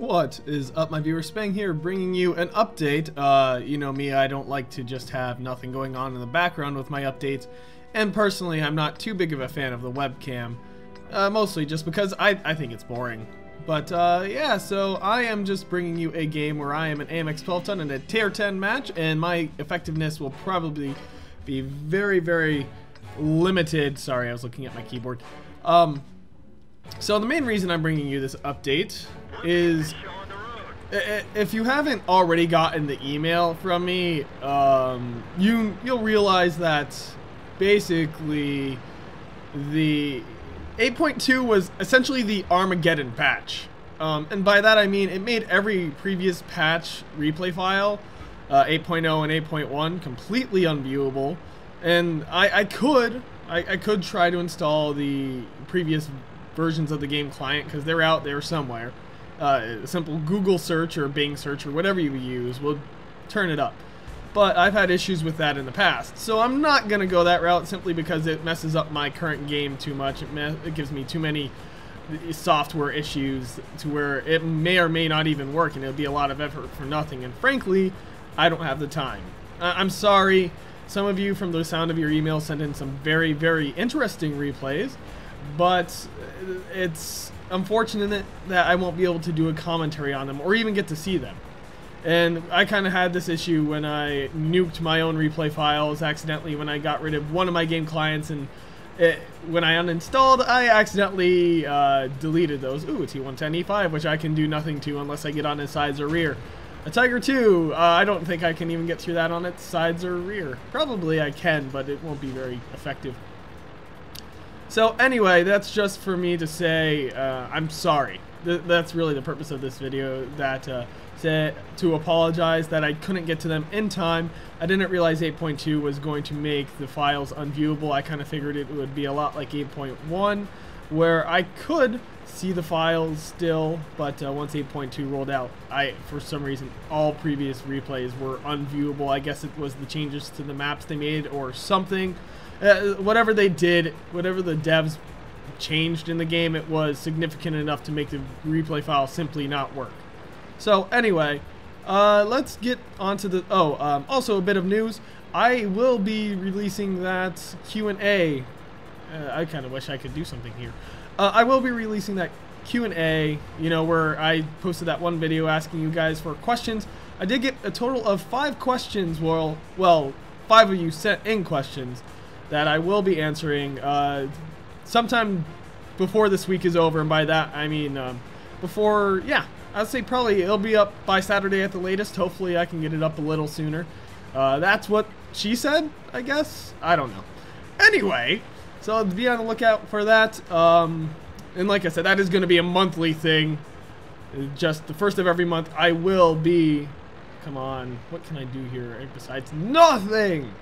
What is up, my viewers? Spang here, bringing you an update. You know me, I don't like to just have nothing going on in the background with my updates, and personally I'm not too big of a fan of the webcam, mostly just because I think it's boring. But yeah, so I am just bringing you a game where I am an AMX 12 ton in a tier 10 match, and my effectiveness will probably be very, very limited. Sorry, I was looking at my keyboard. So the main reason I'm bringing you this update is, if you haven't already gotten the email from me, you'll realize that basically the 8.2 was essentially the Armageddon patch. And by that I mean it made every previous patch replay file, 8.0 and 8.1, completely unviewable. And I could try to install the previous versions of the game client, because they're out there somewhere. A simple Google search or Bing search or whatever you use will turn it up. But I've had issues with that in the past, so I'm not going to go that route simply because it messes up my current game too much. It gives me too many software issues to where it may or may not even work, and it'll be a lot of effort for nothing. And frankly, I don't have the time. I'm sorry. Some of you, from the sound of your email, sent in some very, very interesting replays, but it's unfortunate that I won't be able to do a commentary on them or even get to see them. And I kind of had this issue when I nuked my own replay files accidentally when I got rid of one of my game clients, and when I uninstalled, I accidentally deleted those. Ooh, a T110E5, which I can do nothing to unless I get on its sides or rear. A Tiger 2, I don't think I can even get through that on its sides or rear. Probably I can, but it won't be very effective. So anyway, that's just for me to say I'm sorry. That's really the purpose of this video, that to apologize that I couldn't get to them in time. I didn't realize 8.2 was going to make the files unviewable. I kind of figured it would be a lot like 8.1, where I could see the files still, but once 8.2 rolled out, for some reason, all previous replays were unviewable. I guess it was the changes to the maps they made or something. Whatever they did, whatever the devs changed in the game, it was significant enough to make the replay file simply not work. So anyway, let's get on to the, also a bit of news. I will be releasing that Q&A. I kind of wish I could do something here. I will be releasing that Q&A, you know, where I posted that one video asking you guys for questions. I did get a total of 5 questions, well, 5 of you sent in questions that I will be answering sometime before this week is over, and by that I mean before, yeah, I'd say probably it'll be up by Saturday at the latest. Hopefully I can get it up a little sooner. That's what she said, I guess. I don't know. Anyway, so be on the lookout for that. And like I said, that is going to be a monthly thing. Just the first of every month I will be, come on, what can I do here besides nothing?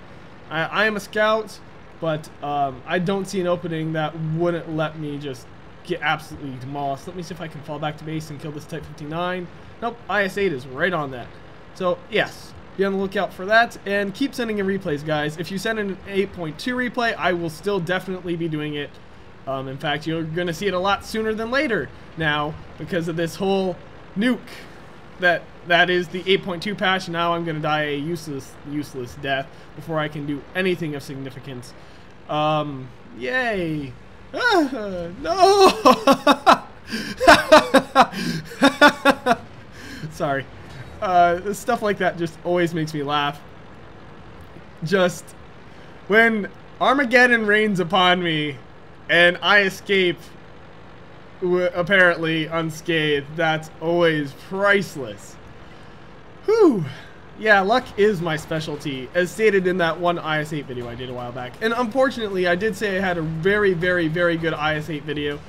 I am a scout, but I don't see an opening that wouldn't let me just get absolutely demolished. Let me see if I can fall back to base and kill this Type 59. Nope, IS-8 is right on that. So yes, be on the lookout for that, and keep sending in replays, guys. If you send in an 8.2 replay, I will still definitely be doing it. In fact, you're going to see it a lot sooner than later now because of this whole nuke that is the 8.2 patch. Now I'm going to die a useless death before I can do anything of significance. Yay! No! Sorry. Stuff like that just always makes me laugh. Just when Armageddon rains upon me and I escape apparently unscathed, that's always priceless. Whew. Yeah, luck is my specialty, as stated in that one IS-8 video I did a while back. And unfortunately, I did say I had a very, very, very good IS-8 video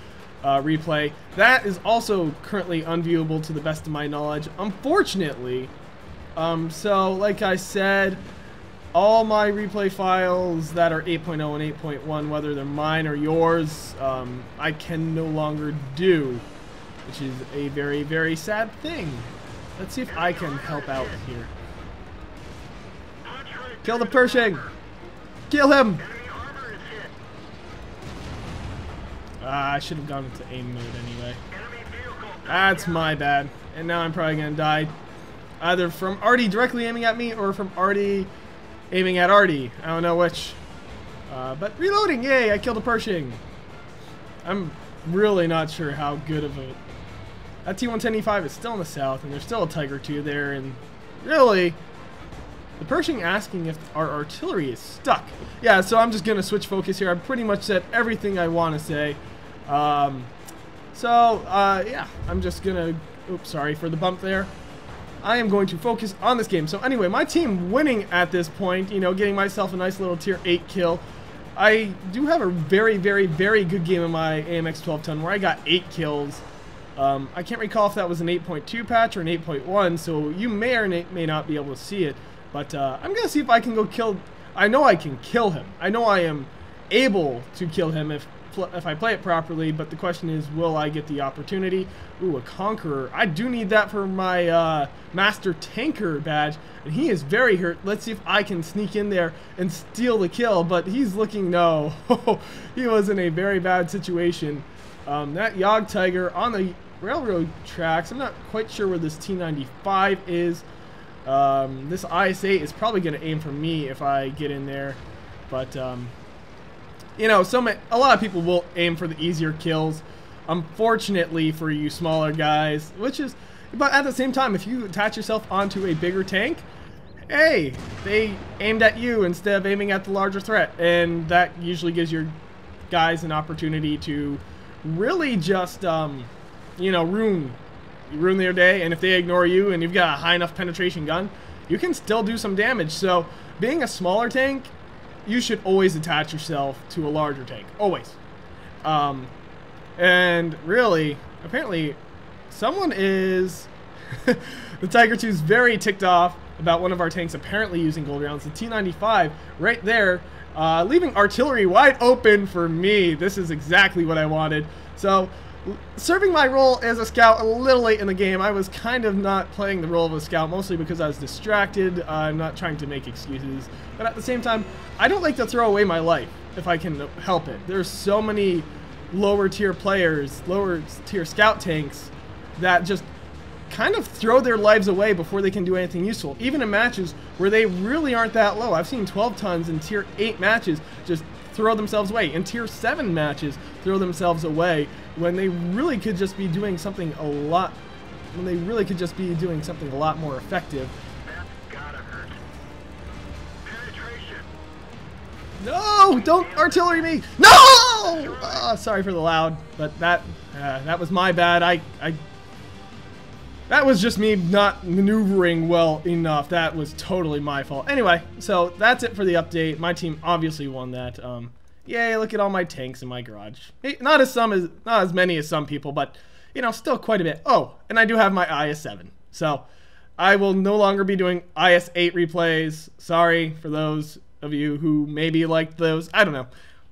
replay. That is also currently unviewable to the best of my knowledge, unfortunately. So, like I said, all my replay files that are 8.0 and 8.1, whether they're mine or yours, I can no longer do, which is a very, very sad thing. Let's see if I can help out here. Kill the Pershing! Kill him! I should have gone into aim mode anyway. That's my bad. And now I'm probably going to die either from Artie directly aiming at me or from Artie aiming at Artie. I don't know which. But reloading, yay, I killed a Pershing. I'm really not sure how good of a... That T-110E5 is still in the south, and there's still a Tiger II there, and really, the Pershing asking if our artillery is stuck. Yeah, so I'm just going to switch focus here. I've pretty much said everything I want to say. Yeah, I'm just going to... Oops, sorry for the bump there. I am going to focus on this game. So anyway, my team winning at this point, you know, getting myself a nice little tier 8 kill. I do have a very, very, very good game in my AMX 12-ton where I got 8 kills. I can't recall if that was an 8.2 patch or an 8.1, so you may or may not be able to see it. But I'm going to see if I can go kill... I know I can kill him. I know I am able to kill him if I play it properly, but the question is, will I get the opportunity? Ooh, a Conqueror. I do need that for my Master Tanker badge, and he is very hurt. Let's see if I can sneak in there and steal the kill, but he's looking no. He was in a very bad situation. That Yog Tiger on the railroad tracks. I'm not quite sure where this T-95 is. This IS-8 is probably going to aim for me if I get in there, but you know, a lot of people will aim for the easier kills. Unfortunately for you smaller guys, but at the same time, if you attach yourself onto a bigger tank, hey, they aimed at you instead of aiming at the larger threat, and that usually gives your guys an opportunity to really just, you know, ruin their day. And if they ignore you and you've got a high enough penetration gun, you can still do some damage. So being a smaller tank, you should always attach yourself to a larger tank. Always. And really, apparently, someone is... the Tiger II is very ticked off about one of our tanks apparently using gold rounds. The T-95 right there, leaving artillery wide open for me. This is exactly what I wanted. So, serving my role as a scout a little late in the game. I was kind of not playing the role of a scout, mostly because I was distracted. I'm not trying to make excuses. But at the same time, I don't like to throw away my life if I can help it. There's so many lower tier players, lower tier scout tanks that just kind of throw their lives away before they can do anything useful. Even in matches where they really aren't that low. I've seen 12 tons in tier 8 matches just throw themselves away. In tier 7 matches, throw themselves away when they really could just be doing something a lot more effective. That's gotta hurt. Penetration. No, don't artillery me. No! Sorry for the loud, but that was my bad. That was just me not maneuvering well enough. That was totally my fault. Anyway, so that's it for the update. My team obviously won that. Yay, look at all my tanks in my garage. Hey, not as many as some people, but you know, still quite a bit. Oh, and I do have my IS-7. So I will no longer be doing IS-8 replays. Sorry for those of you who maybe liked those. I don't know.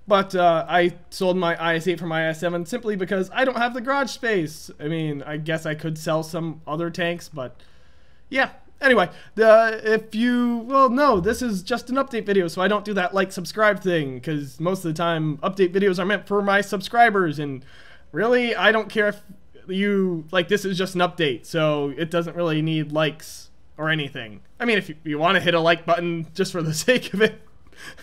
But I sold my IS-8 for my IS-7 simply because I don't have the garage space. I mean, I guess I could sell some other tanks, but yeah. Anyway, no, this is just an update video, so I don't do that like, subscribe thing, because most of the time, update videos are meant for my subscribers, and really, I don't care if you, like, this is just an update, so it doesn't really need likes or anything. I mean, if you want to hit a like button just for the sake of it,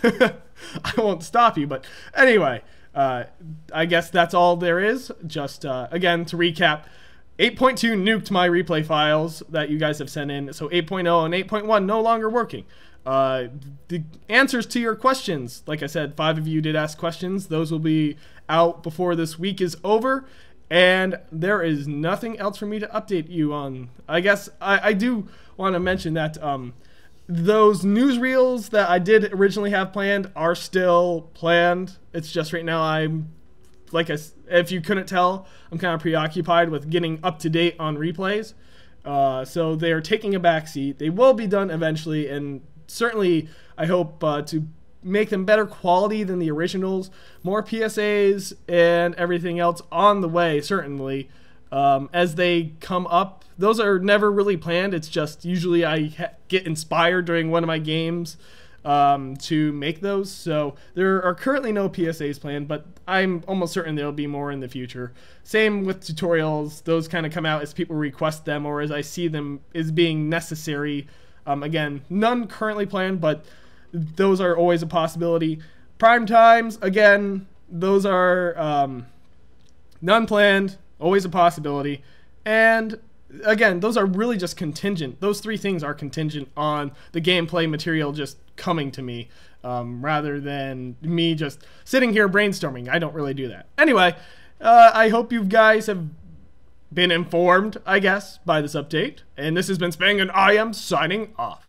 I won't stop you, but anyway, I guess that's all there is. Just, again, to recap, 8.2 nuked my replay files that you guys have sent in, so 8.0 and 8.1 no longer working. The answers to your questions, like I said, 5 of you did ask questions. Those will be out before this week is over, and there is nothing else for me to update you on. I guess I do want to mention that those newsreels that I did originally have planned are still planned. It's just right now if you couldn't tell, I'm kind of preoccupied with getting up to date on replays. So they are taking a backseat. They will be done eventually, and certainly I hope to make them better quality than the originals. More PSAs and everything else on the way, certainly, as they come up. Those are never really planned. It's just usually I get inspired during one of my games to make those. So there are currently no PSAs planned, but I'm almost certain there'll be more in the future. Same with tutorials. Those kind of come out as people request them or as I see them as being necessary. Again, none currently planned, but those are always a possibility. Prime times, again, those are none planned, always a possibility. And again, those are really just contingent. Those three things are contingent on the gameplay material just coming to me, rather than me just sitting here brainstorming. I don't really do that. Anyway, I hope you guys have been informed, I guess, by this update. And this has been Spang, and I am signing off.